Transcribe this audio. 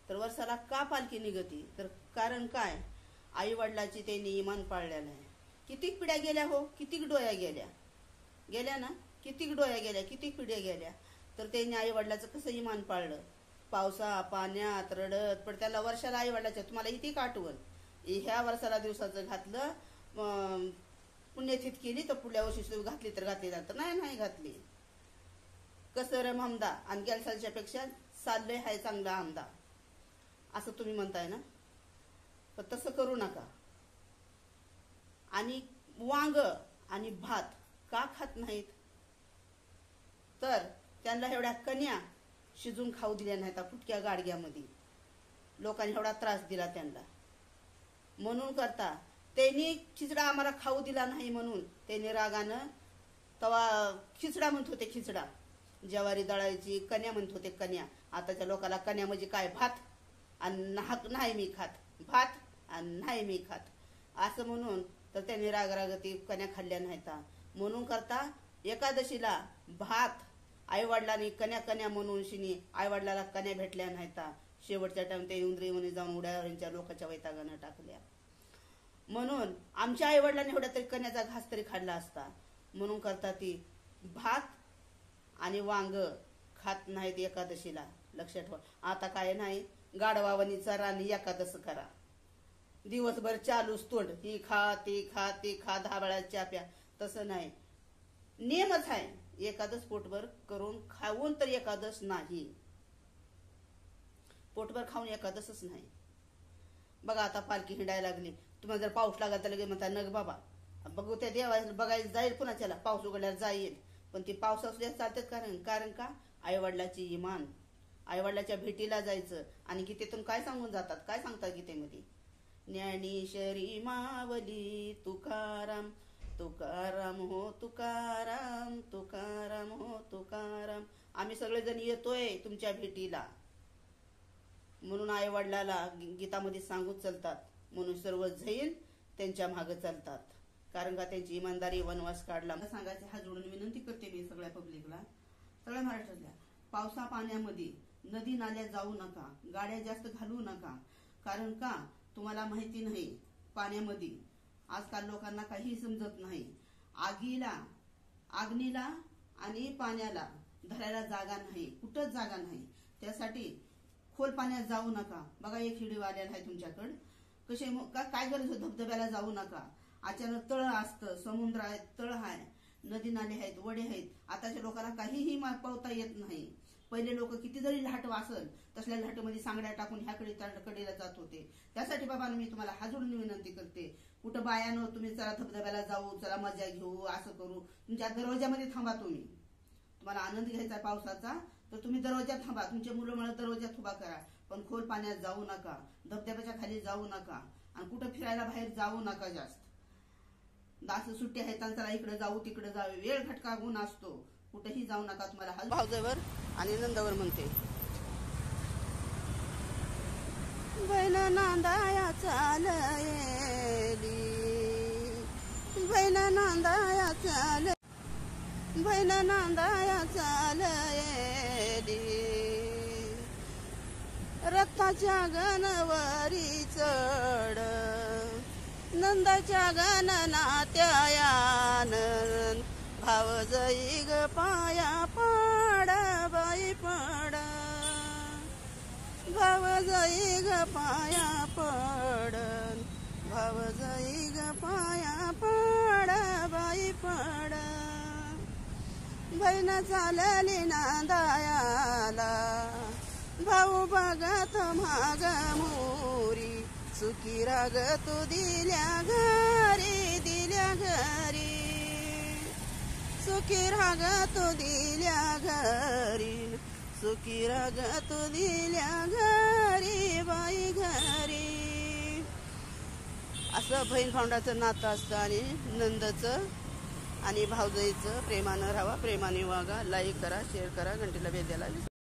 तर वर्षाला का पालखी निघती? तर कारण काय? आई वडिलाची त्यांनी इमान पाळलेलं आहे. कितीक पिढ्या गेल्या हो, कितीक डोया गेल्या ना, कितीक डोया गेल्या, कितीक पिढ्या गेल्या. तर त्यांनी आई वडिलाचं कसं इमान पाळलं? पावसा पाण्यात रडत, पण त्याला वर्षाला आई वडिलाच्या तुम्हाला इथे आठवण ह्या वर्षाला दिवसाचं घातलं, पुण्यतिथ केली तर पुढल्या वर्षी घातली तर घातली, तर नाही घातली. कसं रम हमदा आणि गेल्या सालच्या पेक्षा चाललंय हाय चांगला आमदा, असं तुम्ही म्हणताय ना. पण तसं करू नका. आणि वांग आणि भात का खात नाहीत? तर त्यांना एवढ्या कन्या शिजून खाऊ दिल्या नाहीत फुटक्या गाडग्यामध्ये. लोकांनी एवढा त्रास दिला त्यांना. म्हणून करता त्यांनी खिचडा आम्हाला खाऊ दिला नाही म्हणून त्यांनी रागानं तवा खिचडा म्हणत होते. खिचडा ज्वारी दळायची कन्या म्हणत होते कन्या. आताच्या लोकांना कन्या म्हणजे काय? भात आणि नाही मी खात, भात आणि नाही मी खात असं म्हणून तर त्यांनी रागरागती कन्या खाल्ल्या नाहीता. म्हणून करता एकादशीला भात आईवडिलांनी कन्या म्हणून शिनी आईवडिलाला कन्या भेटल्या नाहीता. शेवटच्या टाइम ते उंदरी म्हणे जाऊन उड्यावरच्या लोकांच्या वैतागानं टाकल्या. म्हणून आमच्या आईवडिलांनी एवढ्या तरी कन्याचा घास तरी खाल्ला असता. म्हणून करता ती भात आणि वांग खात नाहीत एकादशीला. लक्षात ठेवा. आता काय नाही, गाढवावणी चरा आणि एकादश करा. दिवसभर चालूच तोंड, ही खा ती खा ती खा, 10 वेळा प्या. तसं नाही, नियमच आहे. एकादश पोटभर करून खाऊन तर एकादश नाही. पोटभर खाऊन एकादशच नाही. बघा आता पालखी हिंडायला लागली. तुम्हाला जर पाऊस लागला तर लगेच म्हणता नग बाबा बघू त्या देवाला बघायला जाईल पुन्हा पाऊस उघडल्यावर जाईल. पण ती पाऊस असल्या चालतात. कारण का? आईवडिलाची इमान, आईवडिलाच्या भेटीला जायचं. आणि गीतेतून काय सांगून जातात? काय सांगतात गीतेमध्ये? ज्ञानेश्वरी मावली तुकाराम, तुकाराम हो तुकाराम, तुकाराम हो तुकाराम. आम्ही सगळेजण येतोय तुमच्या भेटीला. म्हणून आई वडिलाला गीतामध्ये सांगून चालतात. म्हणून सर्व जैन त्यांच्या मागे चालतात. कारण का त्यांची इमानदारी वनवास काढला. सांगायचं हा जोडून विनंती करते मी सगळ्या पब्लिकला, सगळ्या महाराष्ट्रातल्या. पावसा पाण्यामध्ये नदी नाल्या जाऊ नका, गाड्या जास्त घालवू नका. कारण का? तुम्हाला माहिती नाही पाण्यामध्ये आजकाल लोकांना काही समजत नाही. आग्नीला आणि पाण्याला धरायला जागा नाही, कुठंच जागा नाही. त्यासाठी खोल पाण्यात जाऊ नका. बघा एक व्हिडिओ आलेला आहे तुमच्याकडे. कसे काय गरज? धबधब्याला जाऊ नका. अचानक तळ असतं, समुद्र आहे, तळ आहे, नदी नाले आहेत, वडे आहेत. आताच्या लोकांना काहीही पळता येत नाही. पहिले लोक किती जरी लाट वासल तसल्या लाटमध्ये सांगड्या टाकून ह्याकडे कडेला जात होते. त्यासाठी बाबा मी तुम्हाला हात जोडून विनंती करते, कुठं बायानं तुम्ही चला धबधब्याला जाऊ, चला मजा घेऊ, असं करू. तुमच्या दरवाजामध्ये थांबा. तुम्हाला आनंद घ्यायचा पावसाचा तर तुम्ही दरवाजात थांबा. तुमच्या मुलं मला दरवाजात उभा करा. पण खोल पाण्यात जाऊ नका, धबधब्याच्या खाली जाऊ नका, आणि कुठं फिरायला बाहेर जाऊ नका जास्त. असं सुट्टी आहेत चला इकडे जाऊ तिकडे जाऊ, वेळ घटका गुण असतो, कुठेही जाऊ नका. तुम्हाला भावजेवर आणि नंदावर म्हणते. बैल नांदाया चालली, बैल नांदाया चाल, बैल नांदाया चालली, रथाच्या गणवरी चढ, नंदाच्या गणनात्यायान, भाव जाई ग पाया पड, बाई पड, भाव जाई ग पाया पड, भाव जाई ग पाया पड, बाई पड. बहीण चालली नांदायाला, भाऊ बघत माग मोरी, सुखी राग तू दिल्या घरी, दिल्या घरी, सुखी राग तू दिल्या घरी, सुखी राग तू दिल्या घरी, बाई घरी. असं बहीण भावंडाचं नातं असतं. आणि नंदचं आणि भावजाईचं प्रेमानं राहा, प्रेमाने वागा. लाईक करा, शेअर करा, घंटीला बेल द्यायला